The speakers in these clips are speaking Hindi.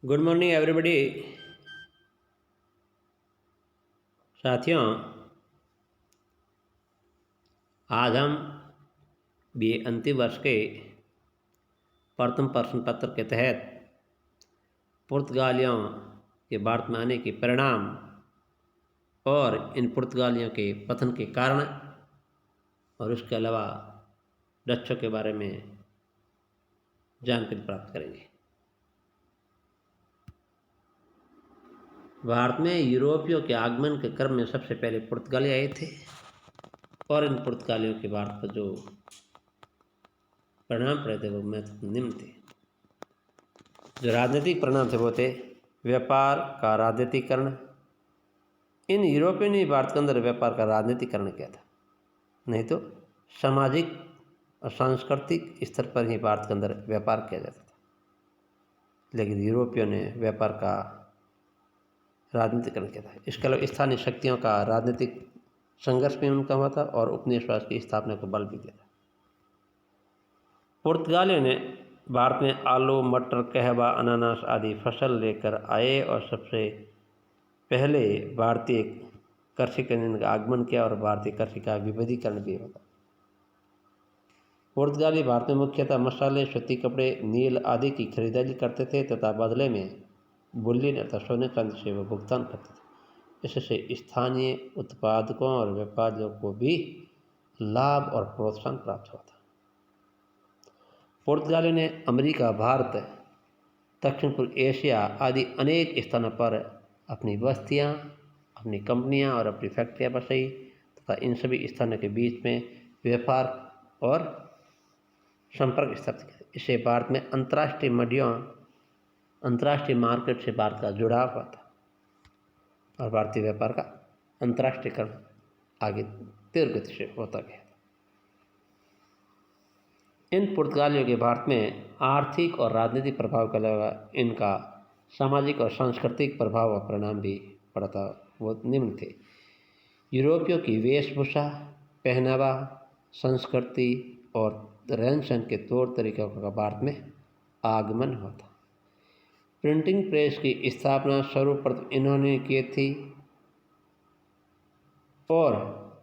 Good morning everybody. साथियों, आज हम बीए अंतिम वर्ष के प्रथम प्रश्न पत्र के तहत पुर्तगालियों के भारत में आने के परिणाम और इन पुर्तगालियों के पतन के कारण और उसके अलावा डच्चों के बारे में जानकारी प्राप्त करेंगे। भारत में यूरोपियों के आगमन के क्रम में सबसे पहले पुर्तगाली आए थे और इन पुर्तगालियों के भारत पर जो परिणाम पड़े थे वो महत्वपूर्ण निम्न थे। जो राजनीतिक परिणाम थे वो थे व्यापार का राजनीतिकरण। इन यूरोपियों ने भारत के अंदर व्यापार का राजनीतिकरण किया था, नहीं तो सामाजिक और सांस्कृतिक स्तर पर ही भारत के अंदर व्यापार किया जाता था, लेकिन यूरोपियों ने व्यापार का राजनीतिकरण किया था। इसके अलावा स्थानीय शक्तियों का राजनीतिक संघर्ष भी उनका हुआ था और उपनिवेशवाद की स्थापना को बल भी दिया था। पुर्तगालियों ने भारत में आलू, मटर, कहवा, अनानास आदि फसल लेकर आए और सबसे पहले भारतीय कृषि केंद्र का आगमन किया और भारतीय कृषि का विविधीकरण भी होता। पुर्तगाली भारत में मुख्यतः मसाले, सूती कपड़े, नील आदि की खरीदारी करते थे तथा बदले में बुल्लिन अर्थात सोने चांदी से वो भुगतान करते थे। इससे स्थानीय उत्पादकों और व्यापारियों को भी लाभ और प्रोत्साहन प्राप्त हुआ था। पुर्तगालियों ने अमेरिका, भारत, दक्षिण पूर्व एशिया आदि अनेक स्थानों पर अपनी बस्तियां, अपनी कंपनियां और अपनी फैक्ट्रियां बसाई तथा इन सभी स्थानों के बीच में व्यापार और संपर्क स्थापित किया। इससे भारत में अंतर्राष्ट्रीय मंडियों, अंतर्राष्ट्रीय मार्केट से भारत का जुड़ाव हुआ था और भारतीय व्यापार का अंतर्राष्ट्रीयकरण आगे तीव्र गति से होता गया। इन पुर्तगालियों के भारत में आर्थिक और राजनीतिक प्रभाव के अलावा इनका सामाजिक और सांस्कृतिक प्रभाव और परिणाम भी पड़ा था, वो निम्न थे। यूरोपियों की वेशभूषा, पहनावा, संस्कृति और रहन सहन के तौर तरीकों का भारत में आगमन हुआ था। प्रिंटिंग प्रेस की स्थापना सर्वप्रथम इन्होंने की थी और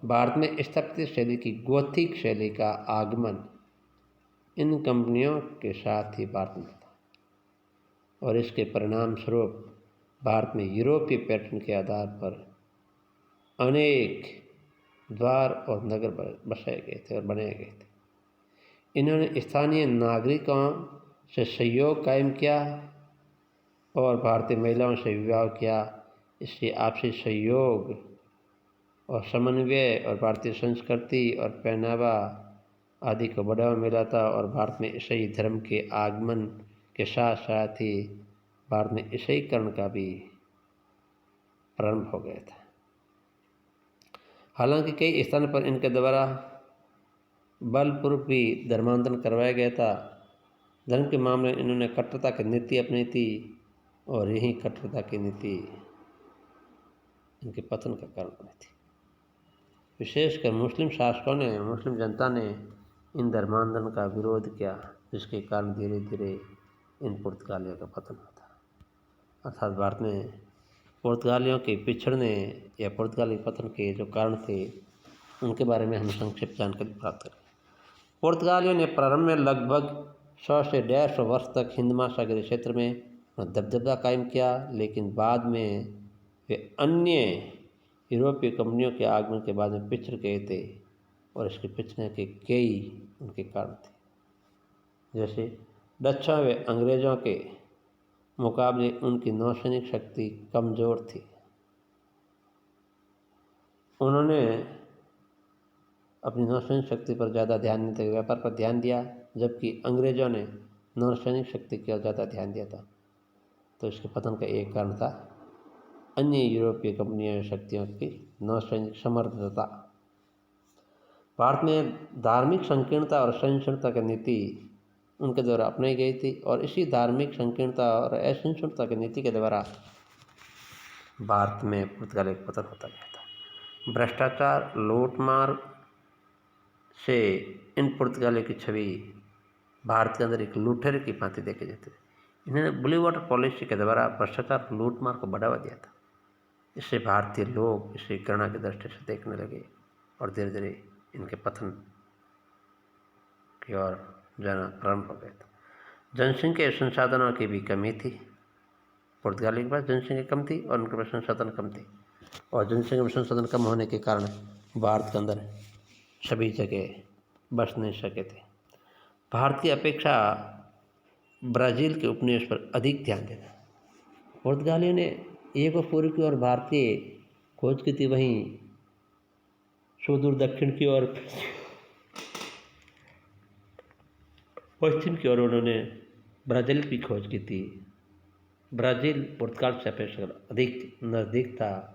भारत में स्थापत्य शैली की गोथिक शैली का आगमन इन कंपनियों के साथ ही भारत में था और इसके परिणाम स्वरूप भारत में यूरोपीय पैटर्न के आधार पर अनेक द्वार और नगर बसाए गए थे और बनाए गए थे। इन्होंने स्थानीय नागरिकों से सहयोग कायम किया और भारतीय महिलाओं से विवाह किया। इससे आपसी सहयोग और समन्वय और भारतीय संस्कृति और पहनावा आदि को बढ़ावा मिला था और भारत में ईसाई धर्म के आगमन के साथ साथ ही भारत में ईसाईकरण का भी प्रारंभ हो गया था। हालांकि कई स्थानों पर इनके द्वारा बलपूर्वक भी धर्मांतरण करवाया गया था। धर्म के मामले में इन्होंने कट्टरता की नीति अपनी थी और यही कट्टरता की नीति इनके पतन का कारण बनी थी। विशेषकर मुस्लिम शासकों ने, मुस्लिम जनता ने इन धर्मांतरण का विरोध किया, जिसके कारण धीरे धीरे इन पुर्तगालियों का पतन होता। अर्थात भारत में पुर्तगालियों के पिछड़ने या पुर्तगाली पतन के जो कारण थे उनके बारे में हम संक्षिप्त जानकारी प्राप्त करें। पुर्तगालियों ने प्रारंभ में लगभग 100 से 150 वर्ष तक हिंद महासागरीय क्षेत्र में दबदबा कायम किया, लेकिन बाद में वे अन्य यूरोपीय कंपनियों के आगमन के बाद में पिछड़ गए थे और इसके पिछड़ने के कई उनके कारण थे। जैसे डच्चों व अंग्रेज़ों के मुकाबले उनकी नौसैनिक शक्ति कमज़ोर थी। उन्होंने अपनी नौसैनिक शक्ति पर ज़्यादा ध्यान नहीं दिया, व्यापार पर ध्यान दिया, जबकि अंग्रेज़ों ने नौसैनिक शक्ति की ओर ज़्यादा ध्यान दिया था। तो इसके पतन का एक कारण था अन्य यूरोपीय कंपनियों शक्तियों की नौसैनिक समर्थता। भारत में धार्मिक संकीर्णता और सहिष्णुता की नीति उनके द्वारा अपनाई गई थी और इसी धार्मिक संकीर्णता और असहिष्णुता की नीति के द्वारा भारत में पुर्तगाली का पतन होता गया था। भ्रष्टाचार, लूटमार से इन पुर्तगाली की छवि भारत के अंदर एक लुटेरे की भांति देखी जाती है। इन्होंने ब्लू वाटर पॉलिसी के द्वारा भ्रष्टाचार लूटमार को बढ़ावा दिया था। इससे भारतीय लोग इसे घृणा की दृष्टि से देखने लगे और धीरे धीरे इनके पतन की ओर जाना प्रारंभ हो गया था। जनसंख्या संसाधनों की भी कमी थी। पुर्तगाली के पास जनसंख्या कम थी और उनके पास संसाधन कम थी, और जनसंख्या में संसाधन कम होने के कारण भारत के अंदर सभी जगह बस नहीं सके थे। भारत की अपेक्षा ब्राज़ील के उपनिवेश पर अधिक ध्यान देना। पुर्तगालियों ने एक और पूर्व की ओर भारतीय खोज की थी, वहीं सुदूर दक्षिण की ओर पश्चिम की ओर उन्होंने ब्राज़ील की खोज की थी। ब्राज़ील पुर्तगाल से अपेक्षाकृत अधिक नज़दीक था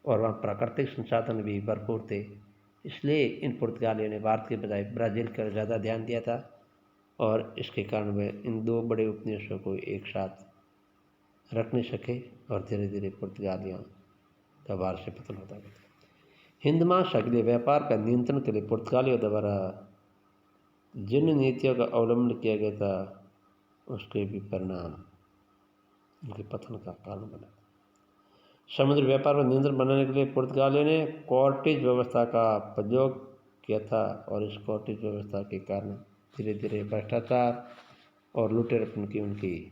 और वहाँ प्राकृतिक संसाधन भी भरपूर थे। इसलिए इन पुर्तगालियों ने भारत के बजाय ब्राज़ील पर ज़्यादा ध्यान दिया था, और इसके कारण वे इन दो बड़े उपनिवेशों को एक साथ रख नहीं सके और धीरे धीरे पुर्तगालियों का भारत से पतन होता गया। हिंद महासागरीय के लिए व्यापार का नियंत्रण के लिए पुर्तगालियों द्वारा जिन नीतियों का अवलंबन किया गया था, उसके भी परिणाम उनके पतन का कारण बना। समुद्री व्यापार पर नियंत्रण बनाने के लिए पुर्तगालियों ने कॉर्टेज व्यवस्था का प्रयोग किया था, और इस कॉर्टेज व्यवस्था के कारण धीरे धीरे भ्रष्टाचार और लुटेरपन की उनकी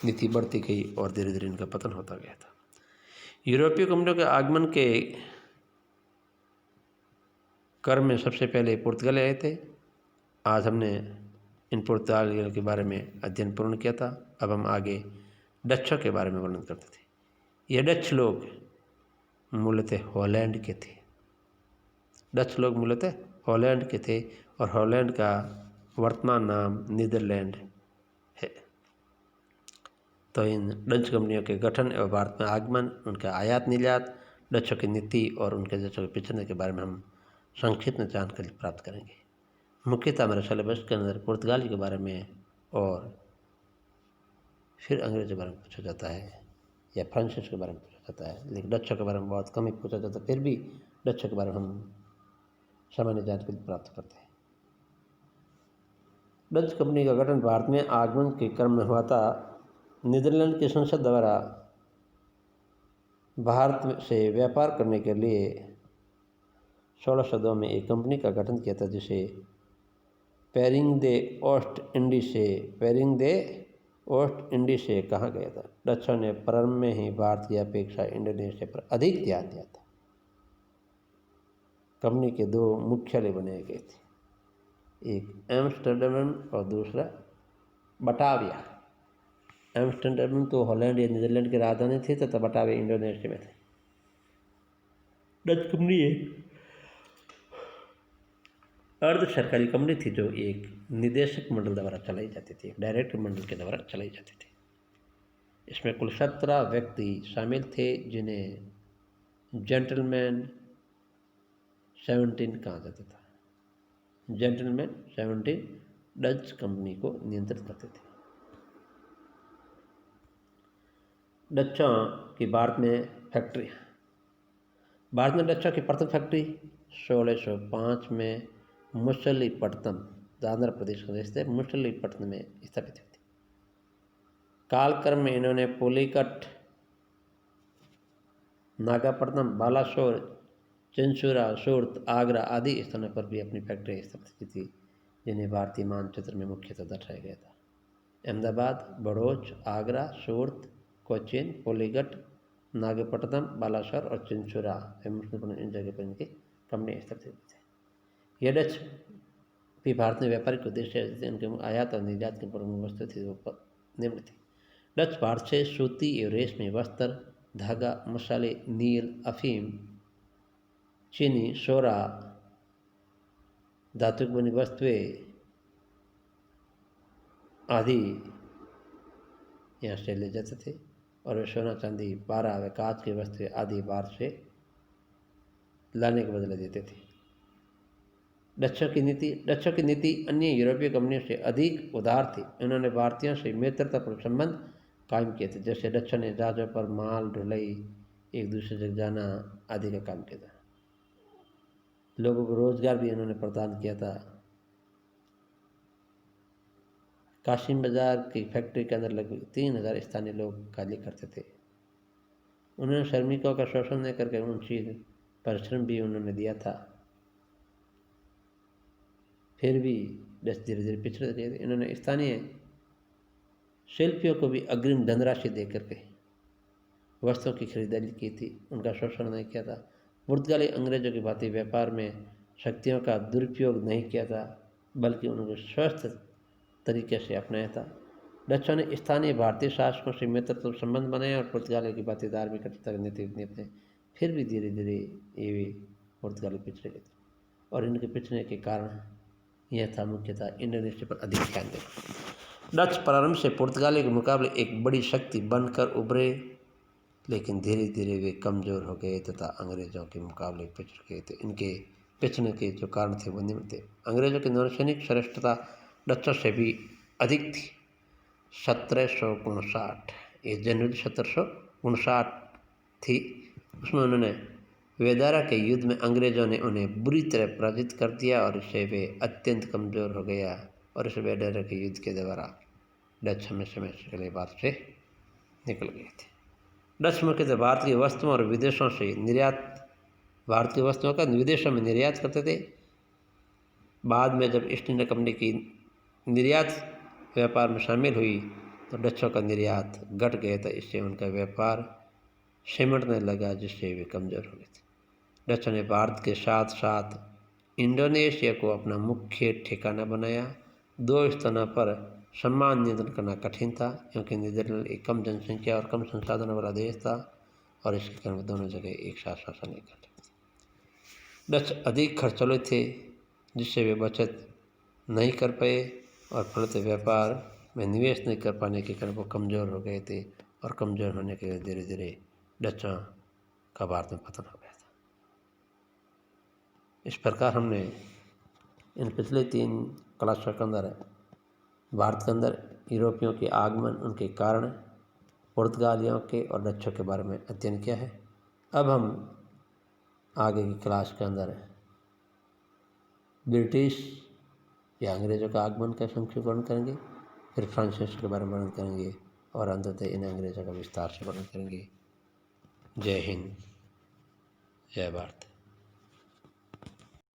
नीति बढ़ती गई और धीरे धीरे इनका पतन होता गया था। यूरोपीय कंपनियों के आगमन के क्रम में सबसे पहले पुर्तगाल आए थे। आज हमने इन पुर्तगालियों के बारे में अध्ययन पूर्ण किया था। अब हम आगे डचों के बारे में वर्णन करते थे। ये डच लोग मूलतः हॉलैंड के थे। डच लोग मूलतः हॉलैंड के थे और हॉलैंड का वर्तमान नाम नीदरलैंड है। तो इन डच कंपनियों के गठन एवं भारत में आगमन, उनका आयात निर्यात, डचों की नीति और उनके डचों के पिछड़ने के बारे में हम संक्षिप्त में जानकारी प्राप्त करेंगे। मुख्यतः हमारे सिलेबस के अंदर पुर्तगाली के बारे में और फिर अंग्रेज़ के बारे में पूछा जाता है या फ्रांसीसी के बारे में पूछा जाता है, लेकिन डचों के बारे में बहुत कम ही पूछा जाता है। फिर भी डचों के बारे में हम सामान्य जानकारी प्राप्त करते हैं। डच कंपनी का गठन भारत में आगमन के क्रम में हुआ था। नीदरलैंड की संसद द्वारा भारत से व्यापार करने के लिए 1602 में एक कंपनी का गठन किया था, जिसे पेरिंग दे ओस्ट इंडीज से कहा गया था। डचों ने प्रारंभ में ही भारत की अपेक्षा इंडोनेशिया पर अधिक ध्यान दिया था। कंपनी के दो मुख्यालय बनाए गए थे, एक एम्स्टर्डम और दूसरा बटाविया। एम्स्टर्डम तो हॉलैंड या नीदरलैंड की राजधानी थी, तथा बटाविया इंडोनेशिया में थे। डच कंपनी एक अर्ध सरकारी कंपनी थी जो एक निदेशक मंडल द्वारा चलाई जाती थी, एक डायरेक्टर मंडल के द्वारा चलाई जाती थी। इसमें कुल 17 व्यक्ति शामिल थे, जिन्हें जेंटलमैन 17 कहा जाता था। जेंटलमैन 17 डच कंपनी को नियंत्रित करते थे। डचों की भारत में फैक्ट्री। भारत में डचों की प्रथम फैक्ट्री 1605 में मुसलीपट्टनम, आंध्र प्रदेश का देश थे, मुसलीपट्टनम में स्थापित हुई थी। कालक्रम में इन्होंने पुलिकट, नागापट्टनम, बालासोर, चिंचुरा, सूरत, आगरा आदि स्थानों पर भी अपनी फैक्ट्री स्थापित की थी, जिन्हें भारतीय मानचित्र में मुख्यतः दर्शाया गया था। अहमदाबाद, बड़ौच, आगरा, सूरत, कोचीन, पुलिकट, नागपट्टनम, बालासोर और चिंचुरा इन जगह पर इनकी कंपनी स्थापित हुई थी। यह डच भी भारत में व्यापारिक उद्देश्य से उनके आयात और निर्यात की प्रमुख वस्तु थी, वो निम्न थी। डच भारत से सूती एवं रेशमी वस्त्र, धागा, मसाले, नील, अफीम, चीनी, सोरा, धातु की बनी वस्तुएं आदि यहाँ से ले जाते थे, और वे सोना, चांदी, पारा व कांच की वस्तुएं आदि भारत से लाने के बदले देते थे। डचों की नीति अन्य यूरोपीय कंपनियों से अधिक उदार थी। उन्होंने भारतीयों से मित्रतापूर्ण संबंध कायम किए थे, जैसे डचों ने जहाज़ों पर माल ढुलाई, एक दूसरे से जाना आदि का काम किया था। लोगों को रोजगार भी उन्होंने प्रदान किया था। कासिम बाज़ार की फैक्ट्री के अंदर लगभग 3000 स्थानीय लोग कार्य करते थे। उन्होंने श्रमिकों का शोषण नहीं करके उनकी परिश्रम भी उन्होंने दिया था। फिर भी डच धीरे धीरे पिछड़े गए थे। इन्होंने स्थानीय शिल्पियों को भी अग्रिम धनराशि दे करके वस्तुओं की खरीदारी की थी, उनका शोषण नहीं किया था। पुर्तगाली अंग्रेजों की भांति व्यापार में शक्तियों का दुरुपयोग नहीं किया था, बल्कि उनको स्वस्थ तरीके से अपनाया था। डचों ने स्थानीय भारतीय शासकों से मित्रता संबंध बनाए और पुर्तगालियों की भांति धार्मिक कट्टरता नीति अपने। फिर भी धीरे धीरे ये भी पुर्तगाली पिछड़े गए थे, और इनके पिछड़ने के कारण यह था मुख्यतः इंडोनेशिया पर अधिक ध्यान देना। डच प्रारंभ से पुर्तगाली के मुकाबले एक बड़ी शक्ति बनकर उभरे, लेकिन धीरे धीरे वे कमज़ोर हो गए तथा अंग्रेज़ों के मुकाबले पिछड़ गए थे। इनके पिछड़ने के जो कारण थे वो निम्न थे। अंग्रेज़ों की नौसैनिक श्रेष्ठता डचों से भी अधिक थी। 1759, ये जनवरी 1759 थी। उसमें उन्होंने वेदारा के युद्ध में अंग्रेज़ों ने उन्हें बुरी तरह पराजित कर दिया और इससे वे अत्यंत कमज़ोर हो गया, और इस वेदारा के युद्ध के द्वारा डच हमेशा के लिए भारत से निकल गए थे। डच मुख्यतः भारत की वस्तुओं और विदेशों से निर्यात, भारत की वस्तुओं का विदेशों में निर्यात करते थे। बाद में जब ईस्ट इंडिया कंपनी की निर्यात व्यापार में शामिल हुई तो डचों का निर्यात घट गया था। इससे उनका व्यापार सिमटने लगा, जिससे वे कमज़ोर हो गए थे। डचों ने भारत के साथ साथ इंडोनेशिया को अपना मुख्य ठिकाना बनाया। 2 स्थानों पर सम्मान नियंत्रण करना कठिन था, क्योंकि नीदरलैंड एक कम जनसंख्या और कम संसाधनों वाला देश था, और इसके कारण दोनों जगह एक साथ शासन नहीं कर सकते। डच अधिक खर्चीले थे, जिससे वे बचत नहीं कर पाए, और फलतः व्यापार में निवेश नहीं कर पाने के कारण वो कमज़ोर हो गए थे, और कमज़ोर होने के धीरे धीरे डचों का भारत में पतन हो गया था। इस प्रकार हमने इन पिछले 3 क्लासों के अंदर भारत के अंदर यूरोपियों के आगमन, उनके कारण, पुर्तगालियों के और डचों के बारे में अध्ययन किया है। अब हम आगे की क्लास के अंदर ब्रिटिश या अंग्रेज़ों का आगमन का संक्षिप्त वर्णन करेंगे, फिर फ्रांसीसी के बारे में वर्णन करेंगे, और अंततः इन अंग्रेज़ों का विस्तार से वर्णन करेंगे। जय हिंद, जय भारत।